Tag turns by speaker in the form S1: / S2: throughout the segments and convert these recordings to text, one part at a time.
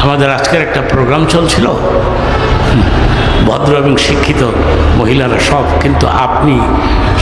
S1: আমাদের আজকের একটা প্রোগ্রাম চলছিল, ভদ্র এবং শিক্ষিত মহিলারা সব, কিন্তু আপনি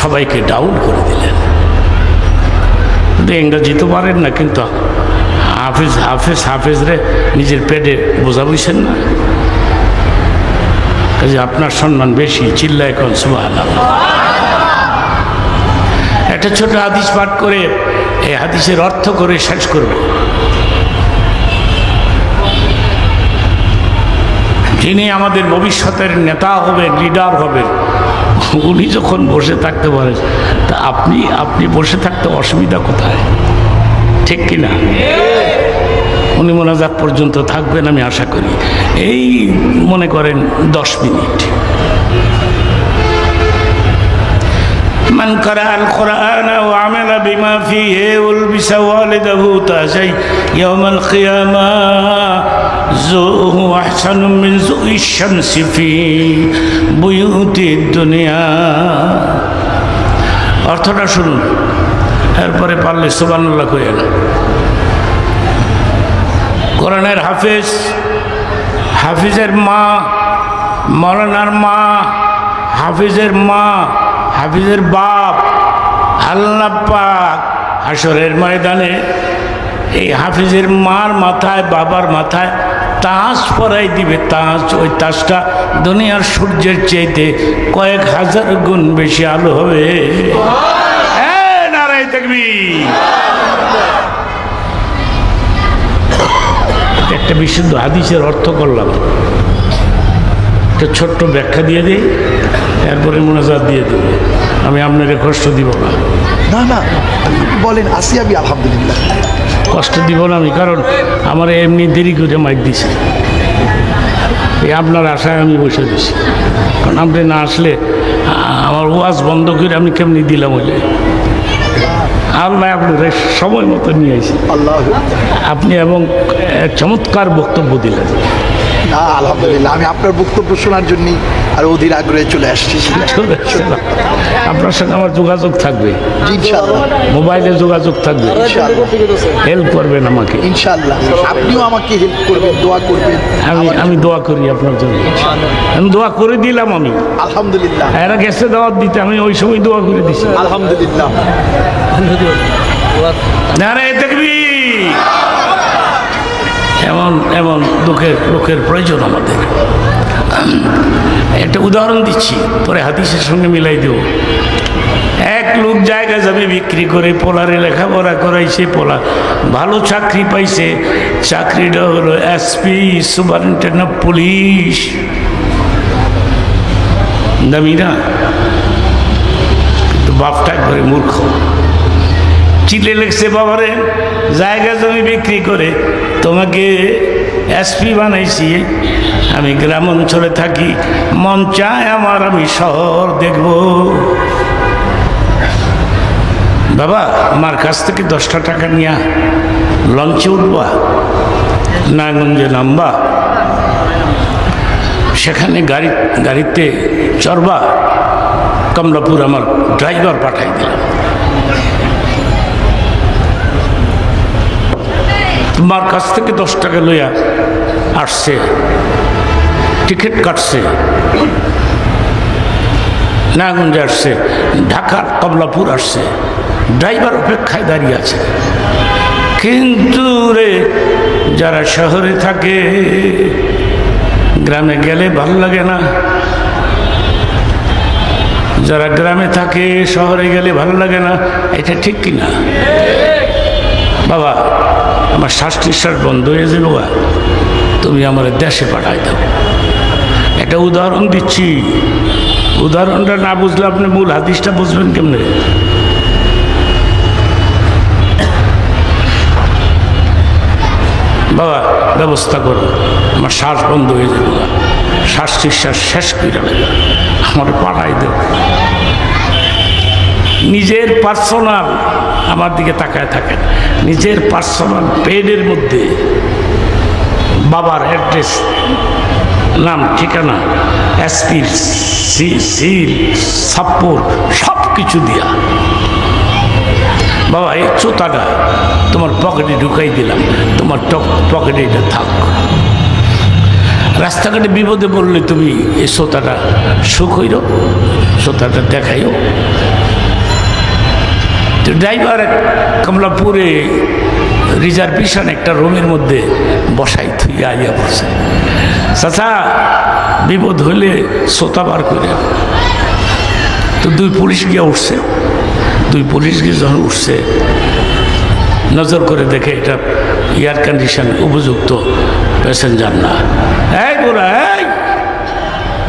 S1: সবাইকে ডাউন করে দিলেন। কিন্তু ইংরেজি তো পারেন না, কিন্তু হাফেজরে নিজের পেটে বোঝা বুঝছেন না, কাজে আপনার সম্মান বেশি। চিল্লায় কোন সুবহানাল্লাহ। একটা ছোট হাদিস পাঠ করে এই হাদিসের অর্থ করে শেষ করব। যিনি আমাদের ভবিষ্যতের নেতা হবেন, লিডার হবেন, উনি যখন বসে থাকতে পারেন, তা আপনি বসে থাকতে অসুবিধা কোথায়? ঠিক কিনা? উনি মোনাজাত পর্যন্ত থাকবেন আমি আশা করি, এই মনে করেন 10 মিনিট। من قرأ القرآن وعمل بما فيه ولبس والده تاجا يوم القيامة ذوه أحسن من ذوء الشمس في بيوت الدنيا। অর্থটা শুনুন, এরপরে পারলে সুবহানাল্লাহ কইেন। কোরআনের হাফিজের মা, মৌলানার মা, হাফিজের মা, হাফিজের বাপ, আল্লাহ পাক হাশরের ময়দানে এই হাফিজের মার মাথায়, বাবার মাথায় তাজ পরাই দিবে। তাজ, ওই তাজটা দুনিয়ার সূর্যের চাইতে কয়েক হাজার গুণ বেশি আলো হবে। নারায়ে তাকবীর। একটা বিশুদ্ধ হাদিসের অর্থ করলাম, একটা ছোট্ট ব্যাখ্যা দিয়ে দিই, এরপরে মোনাজাত দিয়ে দেব। আমি আপনাকে কষ্ট দিব না।
S2: না না বলেন, আসি আমি আলহামদুলিল্লাহ।
S1: কষ্ট দিব না আমি, কারণ আমার এমনি দেরি করে মাইক দিছে, এই আপনার আশায় আমি বসে দিছি। কারণ আপনি না আসলে আমার ওয়াজ বন্ধ করে আমি কেমনি দিলাম হইলে। আল্লাহ আপনার সময় মতো নিয়ে আসি
S2: আল্লাহ,
S1: আপনি, এবং চমৎকার বক্তব্য দিলেন।
S2: না আলহামদুলিল্লাহ, আমি আপনার বক্তব্য শোনার জন্যই আর অধীর আগ্রহে চলে আসছি।
S1: আপনার সঙ্গে আমার যোগাযোগ থাকবে,
S2: ইনশাআল্লাহ
S1: মোবাইলে যোগাযোগ থাকবে, হেল্প করবেন আমাকে
S2: ইনশাআল্লাহ। আপনিও আমাকে হেল্প করবেন, দোয়া করবেন।
S1: আমি দোয়া করি আপনার জন্য, আমি দোয়া করে দিলাম। আমি
S2: আলহামদুলিল্লাহ,
S1: এরা গেছে দাওয়াত দিতে, আমি ওই সময় দোয়া করে দিছি।
S2: আলহামদুলিল্লাহ।
S1: নারায়ে তাকবীর। এমন লোকের প্রয়োজন আমাদের। একটা উদাহরণ দিচ্ছি, পরে হাদিসের সঙ্গে মিলাই দেব। এক লোক জায়গা যাবে বিক্রি করে, পোলারে লেখাপড়া করাইছে, পোলা ভালো চাকরি পাইছে। চাকরিটা হলো এসপি, সুপারিনটেন্ডেন্ট অফ পুলিশ। দামি না, কিন্তু বাপটা একবারে মূর্খ। চিঠি লিখছে, বাবারে জায়গা জমি বিক্রি করে তোমাকে এসপি বানাইছি, আমি গ্রাম অঞ্চলে থাকি, মন চায় আমার আমি শহর দেখব। বাবা, আমার কাছ থেকে 10টা টাকা নিয়ে লঞ্চে উঠবা, নারায়ণগঞ্জে নামবা, সেখানে গাড়িতে চড়বা, কমলাপুর আমার ড্রাইভার পাঠাই দিলাম। তোমার কাছ থেকে 10 টাকা লইয়া আসছে, টিকিট কাটছে, নারায়ণগঞ্জে আসছে, ঢাকার কমলাপুর আসছে, ড্রাইভার অপেক্ষায় দাঁড়িয়ে আছে। কিন্তু রে, যারা শহরে থাকে, গ্রামে গেলে ভালো লাগে না। যারা গ্রামে থাকে শহরে গেলে ভালো লাগে না, এটা ঠিক কিনা? বাবা, আমার শ্বাস নিঃশ্বাস বন্ধ হয়ে যাবো, তুমি আমার দেশে পাঠাই দাও। একটা উদাহরণ দিচ্ছি, উদাহরণটা না বুঝলে আপনি মূল হাদিসটা বুঝবেন কেমনে? বাবা, ব্যবস্থা করো, আমার শ্বাস বন্ধ হয়ে যাবো, শ্বাস নিঃশ্বাস শেষ করে দেবে, আমার পাঠাই দেব। নিজের পার্সোনাল, আমার দিকে তাকায় থাকেন, নিজের পার্সোনাল পেডের মধ্যে বাবার অ্যাড্রেস, নাম, ঠিকানা, এসপির সিল, সাপ্পোর, সব কিছু দিয়া বাবা এই চোতাটা তোমার পকেটে ঢুকাই দিলাম, তোমার পকেটে এটা থাক। রাস্তাঘাটে বিপদে পড়লে তুমি এই সোতাটা সুখ হইল, সোতাটা দেখাইও। তো ড্রাইভার কমলাপুরে রিজার্ভেশন একটা রুমের মধ্যে বসাই থুই আইয়া পড়ছে। চাচা বিপদ হইলে সোতা বার করে। তো দুই পুলিশ গিয়ে উঠছে, দুই পুলিশ গিয়ে যখন উঠছে নজর করে দেখে এটা এয়ার কন্ডিশন উপযুক্ত প্যাসেঞ্জার না। এই বুড়া, এই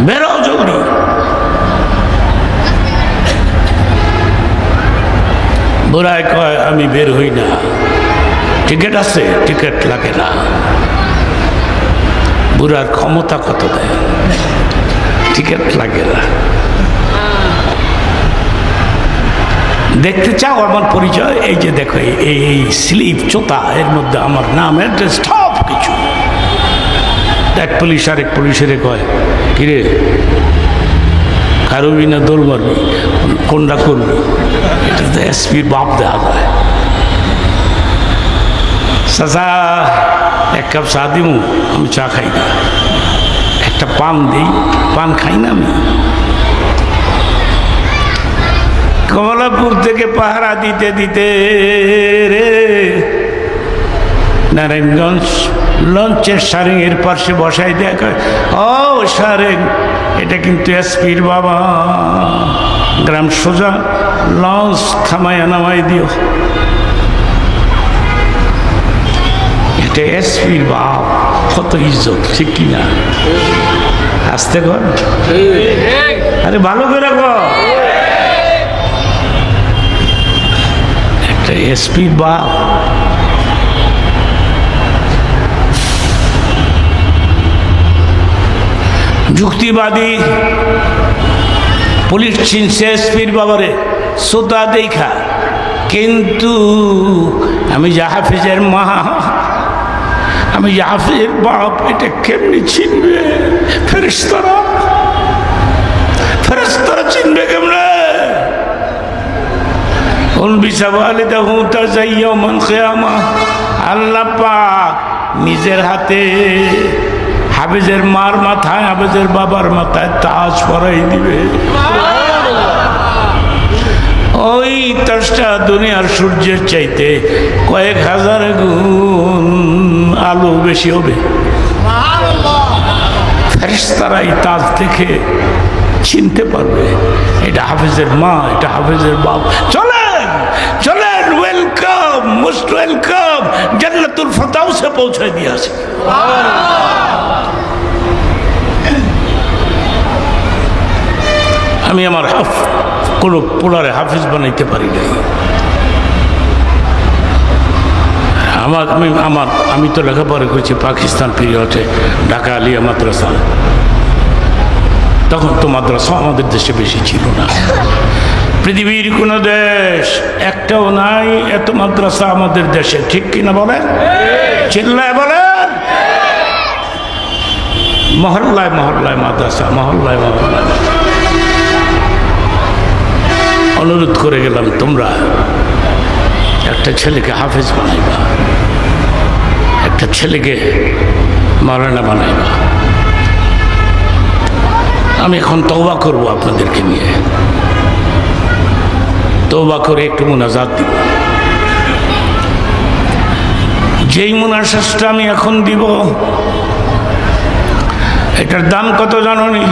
S1: বেরো জলদি। বুড়ায় কয় আমি বের হই না, টিকিট আছে, টিকিট লাগে না। বুড়ার ক্ষমতা কত দেয়, টিকিট লাগে না। দেখতে চাও আমার পরিচয়? এই যে দেখো এই স্লিপ চোতা, এর মধ্যে আমার নাম, অ্যাড্রেস, সব কিছু। এক পুলিশ আরেক পুলিশের কয়, কিরে কারবি না দৌড় মারবি, কোনটা করবি? এটা তো এসপির বাপ দেওয়া যায়। চাচা এক কাপ চা দিমু? আমি চা খাই না। একটা পান দিই? পান খাই না আমি। কমলাপুর থেকে পাহারা দিতে দিতে রে নারায়ণগঞ্জ লঞ্চের সারেংয়ের পাশে বসাই দেয়। ও সারেং, এটা কিন্তু এসপির বাবা, গ্রাম সোজা লঞ্চ থামাইয়া নামাই দিও। এটা এসপির বাপ, কত ইজ্জত, ঠিক কিনা? আসতে কর, আরে ভালো করে কর। একটা এসপির বাপ। যুক্তিবাদী পুলিশ চিনছে এসপির বাবারে সোতা দেখা, কিন্তু আমি যে হাফিজের মা, আমি যে হাফিজের বাপ, এটা কেমনি চিনবে? ফেরেশতারা, ফেরেশতারা চিনবে কেমনে? আল্লাহ পাক নিজের হাতে হাফিজের মার মাথায়, হাফিজের বাবার মাথায় তাজ পরাই দিবে। ওই তাজটা দুনিয়ার সূর্যের চাইতে কয়েক হাজার গুণ আলো বেশি হবে। ফেরেশতারা এই তাজ দেখে চিনতে পারবে এটা হাফিজের মা, এটা হাফিজের বাপ। চলেন চলেন, ওয়েলকাম, মোস্ট ওয়েলকাম, জান্নাতুল ফেরদাউসে পৌঁছে দিয়েছে। আমি আমার কোনো পোলারে হাফিজ বানাইতে পারি নাই। আমি তো লেখাপড়া করেছি পাকিস্তান পিরিয়ডে, ঢাকা আলিয়া মাদ্রাসা। তখন তো মাদ্রাসা আমাদের দেশে বেশি ছিল না। পৃথিবীর কোনো দেশ একটাও নাই এত মাদ্রাসা আমাদের দেশে, ঠিক কিনা বলেন? চিল্লায় বলেন। মহল্লায় মহল্লায় মাদ্রাসা, মহল্লায় মহল্লায়। অনুরোধ করে গেলাম, তোমরা একটা ছেলেকে হাফেজ বানাইবা, একটা ছেলেকে মাওলানা বানাইবা। আমি এখন তওবা করব আপনাদেরকে নিয়ে, তওবা করে একটু মুনাজাত দিব। যেই মুনাজাতটা আমি এখন দিব, এটার দাম কত জানো নি?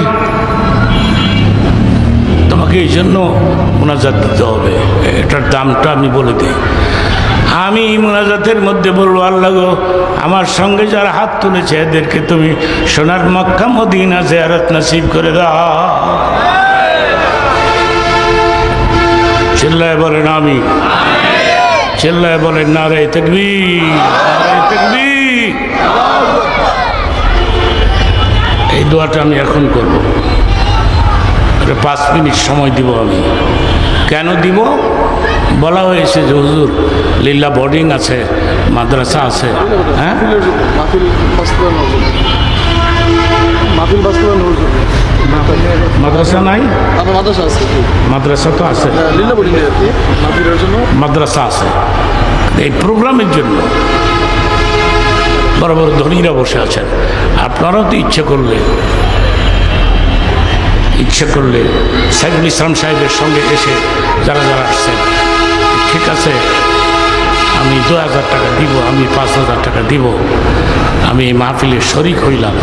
S1: তোমাকে এই জন্য মুনাজাত দিতে হবে, এটার দামটা আমি বলে দিই। আমি মুনাজাতের মধ্যে বলবো, আল্লাহ গো, আমার সঙ্গে যারা হাত তুলেছে এদেরকে তুমি সোনার মক্কা মদিনা জিয়ারত নসিব করে দাও। চিল্লায় বলেন আমি, চিল্লায় বলেন নারে তাকবীর, নারে তাকবীর। এই দোয়াটা আমি এখন করব, 5 মিনিট সময় দিব আমি। কেন দিব? বলা হয়েছে যে হুজুর লীলা বোর্ডিং আছে, মাদ্রাসা আছে। হ্যাঁ, মাদ্রাসা নাই?
S2: আমার মাদ্রাসা আছে,
S1: মাদ্রাসা তো আছে,
S2: লীলাবতী আর কি, মাদ্রাসার জন্য
S1: মাদ্রাসা আছে। এই প্রোগ্রামের জন্য বড় বড় ধনীরা বসে আছেন। আপনারাও তো ইচ্ছে করলে সাইদুল ইসলাম সাহেবের সঙ্গে এসে যারা যারা আসছেন, ঠিক আছে আমি 2000 টাকা দিব, আমি 5000 টাকা দিব, আমি এই মাহফিলের শরিক হইলাম,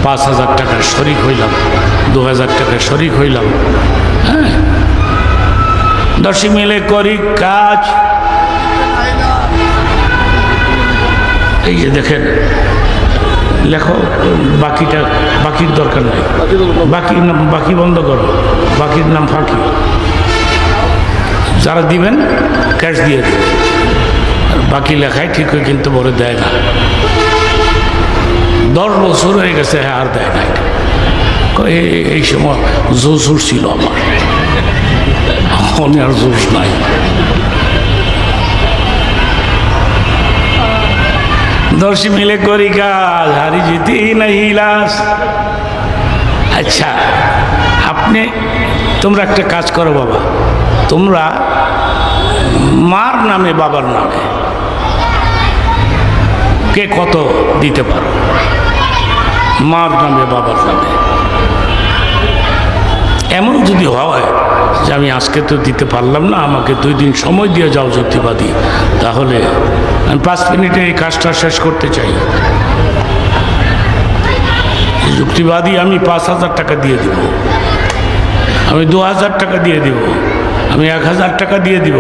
S1: 5000 টাকার শরিক হইলাম, 2000 টাকার শরিক হইলাম। হ্যাঁ, 10 মিলে করি কাজ। এই যে দেখেন, লেখো বাকির দরকার নেই, বাকি বন্ধ করো, বাকির নাম ফাঁকি। যারা দিবেন ক্যাশ দিয়ে দেবেন, বাকি লেখায় ঠিক হয় কিন্তু বড় দেয় না। 10 বছর হয়ে গেছে, হ্যাঁ আর দেয় না। এই সময় জোশ ছিল আমার, আর জোশ নাই। দশ মিলে করি কাজ, হারি জিতি নাই লাস। আচ্ছা, তোমরা একটা কাজ করো বাবা, তোমরা মার নামে বাবার নামে কে কত দিতে পারো, মার নামে বাবার নামে। এমন যদি হয় যে আমি আজকে তো দিতে পারলাম না, আমাকে 2 দিন সময় দিয়ে যাও যুক্তিবাদী, তাহলে আমি 5 মিনিটে এই কাজটা শেষ করতে চাই। যুক্তিবাদী আমি 5000 টাকা দিয়ে দিব, আমি 2000 টাকা দিয়ে দিব, আমি 1000 টাকা দিয়ে দিব।